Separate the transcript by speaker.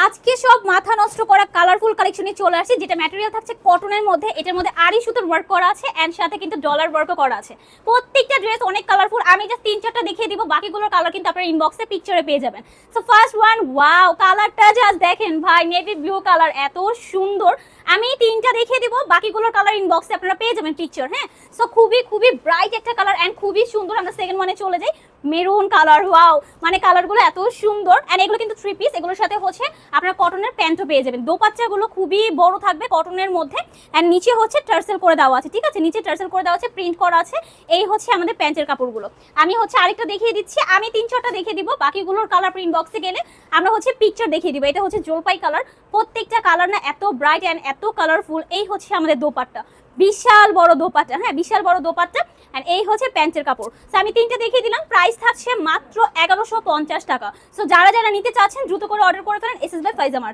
Speaker 1: আজকে সব মাথা নষ্ট করা কালারফুল কালেকশনে চলে আসছে, যেটা ম্যাটেরিয়াল থাকছে কটনের মধ্যে। এটার মধ্যে আড়ি সুতোর ওয়ার্ক করা আছে এন্ড সাথে কিন্তু ডলার ওয়ার্কও করা আছে। প্রত্যেকটা ড্রেস অনেক কালারফুল। আমি জাস্ট 3-4টা দেখিয়ে দিব, বাকিগুলোর কালার কিন্তু আপনারা ইনবক্সে পিকচারে পেয়ে যাবেন। সো ফার্স্ট ওয়ান, ওয়াও, কালারটা জাস্ট দেখেন ভাই, নেভি ব্লু কালার, এত সুন্দর। আমি 3টা দেখিয়ে দিব, বাকিগুলোর কালার ইনবক্সে আপনারা পেয়ে যাবেন পিকচার। হ্যাঁ, সো খুবই খুবই ব্রাইট একটা কালার এন্ড খুবই সুন্দর। আমরা সেকেন্ড ওয়ানে চলে যাই, মেরুন কালার। ওয়াও, মানে কালারগুলো এত সুন্দর এন্ড এগুলো কিন্তু 3 পিস। এগুলোর সাথে হচ্ছে আপনারা কটনের প্যান্টও পেয়ে যাবেন। দোপাট্টাগুলো খুবই বড় থাকবে কটনের মধ্যে এন্ড নিচে হচ্ছে টার্সেল করে দেওয়া আছে। ঠিক আছে, নিচে টার্সেল করে দেওয়া আছে, প্রিন্ট করা আছে। এই হচ্ছে আমাদের প্যান্টের কাপড়গুলো। আমি হচ্ছে আরেকটা দেখিয়ে দিচ্ছি, আমি 3-4টা দেখিয়ে দিব, বাকিগুলোর কালার প্রিন্ট বক্সে গেলে আমরা হচ্ছে পিকচার দেখিয়ে দিব। এটা হচ্ছে জলপাই কালার। প্রত্যেকটা কালার না এত ব্রাইট এন্ড এত কালারফুল। এই হচ্ছে আমাদের দোপাট্টা, বিশাল বড় দোপাট্টা। হ্যাঁ, বিশাল বড় দোপাট্টা এন্ড এই হচ্ছে প্যান্টের কাপড়। সো আমি 3টা দেখিয়ে দিলাম, প্রাইস থাকছে মাত্র 1150 টাকা। সো যারা যারা নিতে চাচ্ছেন দ্রুত করে অর্ডার করে ফেলেন এসএস বাই ফাইজা মার্ট।